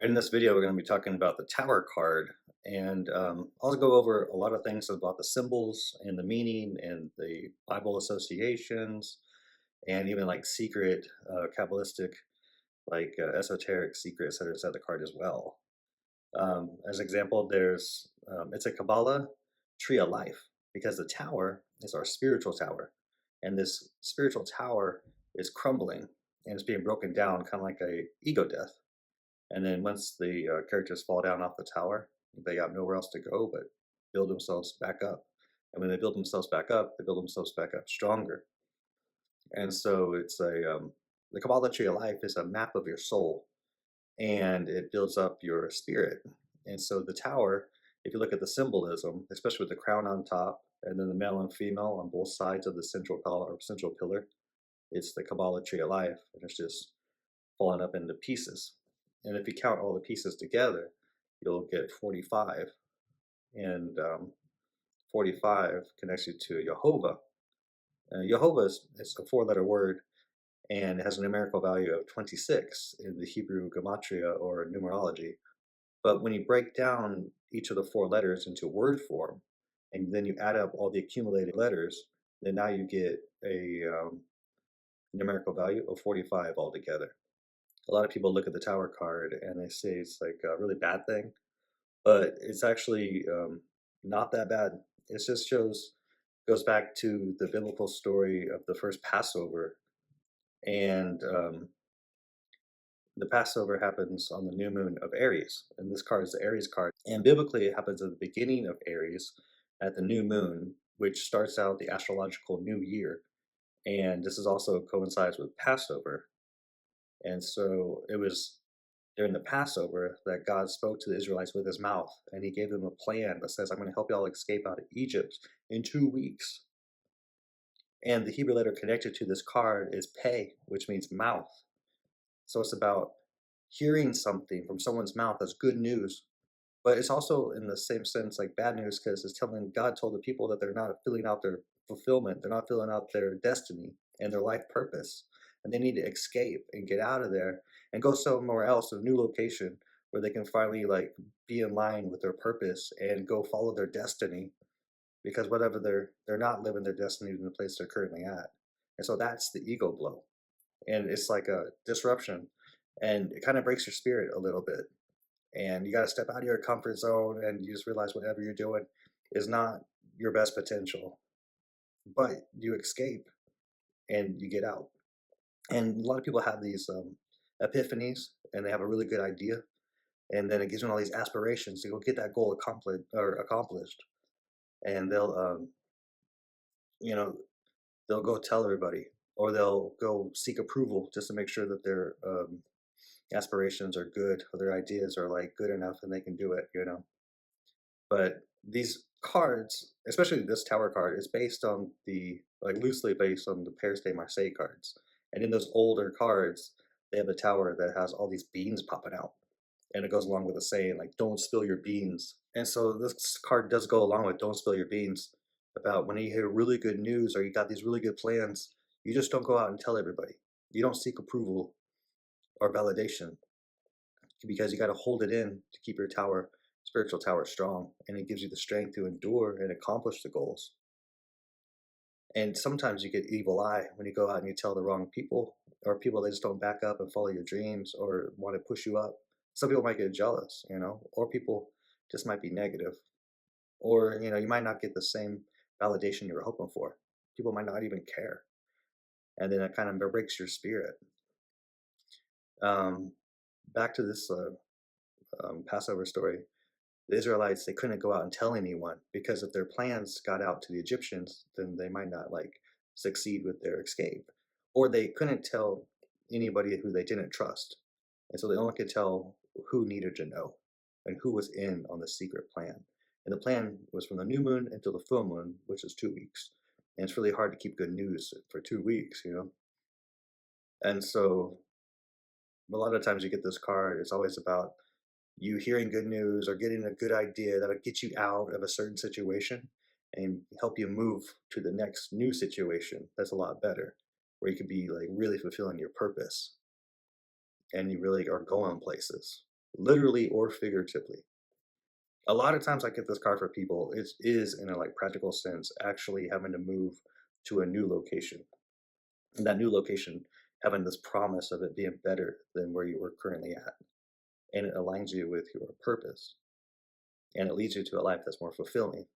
In this video, we're going to be talking about the Tower card, and I'll go over a lot of things about the symbols and the meaning and the Bible associations, and even like secret, Kabbalistic, esoteric secrets that are inside the card as well. As example, there's it's a Kabbalah Tree of Life because the tower is our spiritual tower, and this spiritual tower is crumbling and it's being broken down, kind of like a ego death. And then once the characters fall down off the tower, they got nowhere else to go but build themselves back up. And when they build themselves back up, they build themselves back up stronger. And so the Kabbalah Tree of Life is a map of your soul, and it builds up your spirit. And so the tower, if you look at the symbolism, especially with the crown on top, and then the male and female on both sides of the central pillar, it's the Kabbalah Tree of Life, and it's just falling up into pieces. And if you count all the pieces together, you'll get 45. And 45 connects you to Jehovah. Jehovah is a four-letter word, and it has a numerical value of 26 in the Hebrew gematria or numerology. But when you break down each of the four letters into word form, and then you add up all the accumulated letters, then now you get a numerical value of 45 altogether. A lot of people look at the Tower card and they say it's like a really bad thing, but it's actually not that bad. It just goes back to the biblical story of the first Passover, and the Passover happens on the new moon of Aries, and this card is the Aries card. And biblically, it happens at the beginning of Aries, at the new moon, which starts out the astrological new year. And this is also coincides with Passover. And so it was during the Passover that God spoke to the Israelites with his mouth, and he gave them a plan that says, I'm going to help y'all escape out of Egypt in 2 weeks. And the Hebrew letter connected to this card is Pe, which means mouth. So it's about hearing something from someone's mouth as good news, but it's also in the same sense like bad news, because it's telling God told the people that they're not filling out their fulfillment, they're not filling out their destiny and their life purpose, and they need to escape and get out of there and go somewhere else, a new location where they can finally like be in line with their purpose and go follow their destiny, because whatever they're not living their destiny in the place they're currently at. And so that's the ego blow, and it's like a disruption, and it kind of breaks your spirit a little bit, and you got to step out of your comfort zone, and you just realize whatever you're doing is not your best potential, but you escape and you get out. And a lot of people have these epiphanies, and they have a really good idea, and then it gives them all these aspirations to go get that goal accomplished, and you know they'll go tell everybody, or they'll go seek approval just to make sure that their aspirations are good, or their ideas are like good enough and they can do it. But these cards, especially this Tower card, is based on the like loosely based on the Paris de Marseille cards. And in those older cards, they have a tower that has all these beans popping out, and it goes along with the saying like "Don't spill your beans." And so this card does go along with "Don't spill your beans." About when you hear really good news or you got these really good plans, you just don't go out and tell everybody. You don't seek approval or validation, because you got to hold it in to keep your spiritual tower strong, and it gives you the strength to endure and accomplish the goals. And sometimes you get evil eye when you go out and you tell the wrong people, or people that just don't back up and follow your dreams or want to push you up. Some people might get jealous, or people just might be negative, or you might not get the same validation you were hoping for. People might not even care, and then it kind of breaks your spirit. um, Back to this Passover story. The Israelites, they couldn't go out and tell anyone, because if their plans got out to the Egyptians, then they might not like succeed with their escape, or they couldn't tell anybody who they didn't trust, and so they only could tell who needed to know and who was in on the secret plan. And the plan was from the new moon until the full moon, which is 2 weeks, and it's really hard to keep good news for 2 weeks. And so a lot of times you get this card, it's always about you hearing good news or getting a good idea that'll get you out of a certain situation and help you move to the next new situation that's a lot better, where you could be like really fulfilling your purpose and you really are going places. literally or figuratively. A lot of times I get this card for people, it is in a like practical sense, actually having to move to a new location. And that new location having this promise of it being better than where you were currently at. And it aligns you with your purpose. And it leads you to a life that's more fulfilling.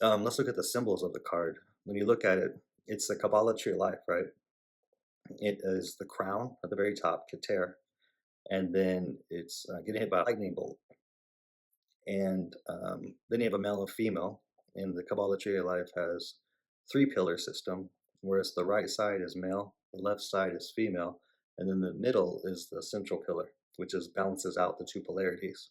Let's look at the symbols of the card. When you look at it, it's the Kabbalah Tree of Life, right? It is the crown at the very top, Keter, and then it's getting hit by a lightning bolt. And then you have a male and female, and the Kabbalah Tree of Life has three pillar system, whereas the right side is male, the left side is female, and then the middle is the central pillar, which is balances out the two polarities.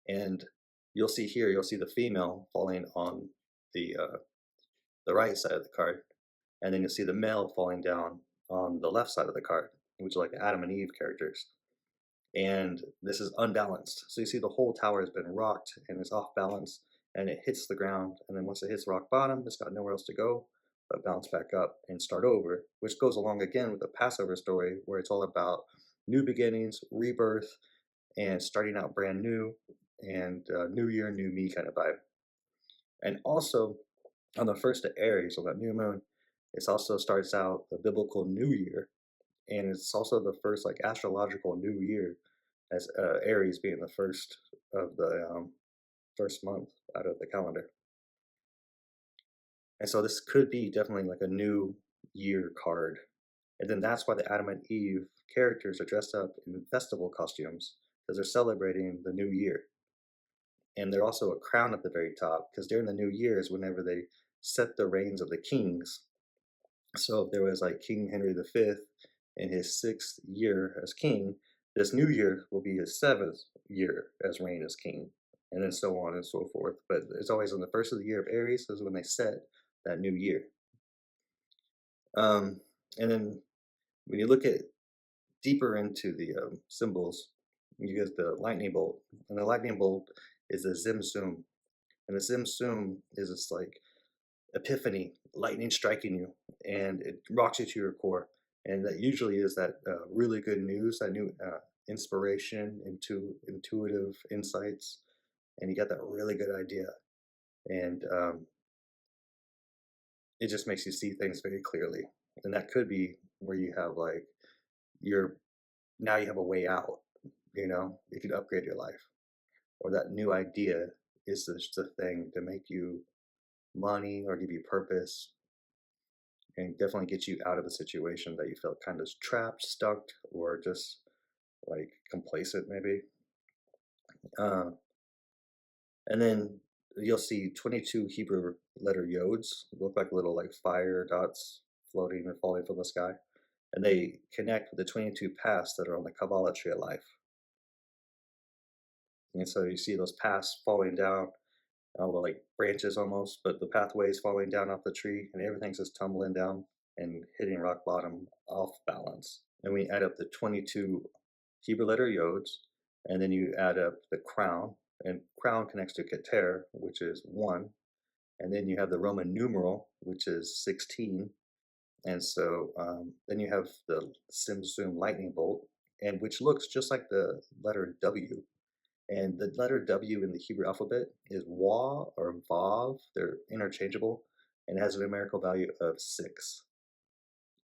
And you'll see here, you'll see the female falling on the uh, the right side of the card, and then you'll see the male falling down on the left side of the card, which are like Adam and Eve characters. And this is unbalanced. So you see the whole tower has been rocked and it's off balance, and it hits the ground. And then once it hits rock bottom, it's got nowhere else to go but bounce back up and start over, which goes along again with the Passover story, where it's all about new beginnings, rebirth, and starting out brand new, and new year, new me kind of vibe. And also on the first of Aries, on that new moon, it also starts out the biblical new year, and it's also the first like astrological new year, as Aries being the first of the first month out of the calendar. And so this could be definitely like a new year card. And then that's why the Adam and Eve characters are dressed up in festival costumes, because they're celebrating the new year. And they're also a crown at the very top, because during the new year is whenever they set the reigns of the kings. So if there was like King Henry V in his 6th year as king, this new year will be his 7th year as reign as king, and then so on and so forth. But it's always on the first of the year of Aries is when they set that new year. And then when you look at deeper into the symbols, you get the lightning bolt, and the lightning bolt is a zim zoom, and the zim zoom is this like epiphany, lightning striking you, and it rocks you to your core. And that usually is that really good news, that new inspiration into intuitive insights, and you got that really good idea, and it just makes you see things very clearly. And that could be where you have like your now you have a way out. You know, you could upgrade your life, or that new idea is just the thing to make you money or give you purpose, and definitely get you out of a situation that you felt kind of trapped, stuck, or just like complacent, maybe. Uh, and then you'll see 22 Hebrew letter yods, look like little like fire dots floating and falling from the sky. And they connect with the 22 paths that are on the Kabbalah Tree of Life. And so you see those paths falling down, all the like branches almost, but the pathways falling down off the tree, and everything's just tumbling down and hitting rock bottom off balance. And we add up the 22 Hebrew letter yods, and then you add up the crown, and crown connects to Keter, which is 1, and then you have the Roman numeral, which is 16, and so then you have the Sim lightning bolt, and which looks just like the letter W. And the letter W in the Hebrew alphabet is Wa or Vav. They're interchangeable, and it has a numerical value of 6.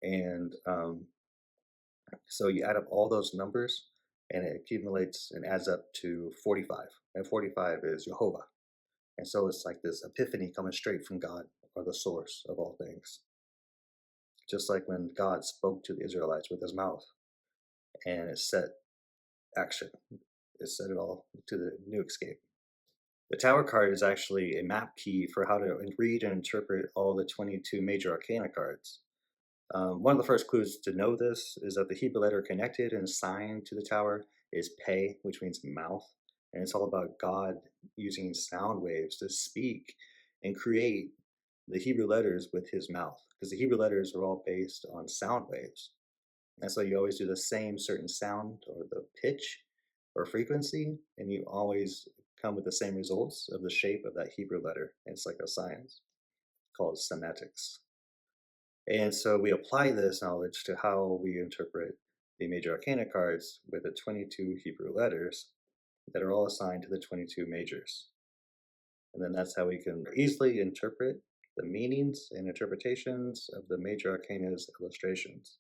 And so you add up all those numbers, and it accumulates and adds up to 45. And 45 is Jehovah. And so it's like this epiphany coming straight from God, or the source of all things. Just like when God spoke to the Israelites with his mouth, and it set action. It set it all to the new escape. The Tower card is actually a map key for how to read and interpret all the 22 Major Arcana cards. One of the first clues to know this is that the Hebrew letter connected and assigned to the tower is Pe, which means mouth, and it's all about God using sound waves to speak and create the Hebrew letters with his mouth, because the Hebrew letters are all based on sound waves. And so you always do the same certain sound or the pitch or frequency, and you always come with the same results of the shape of that Hebrew letter. It's like a science called semantics. And so we apply this knowledge to how we interpret the Major Arcana cards with the 22 Hebrew letters that are all assigned to the 22 majors. And then that's how we can easily interpret the meanings and interpretations of the Major Arcana's illustrations.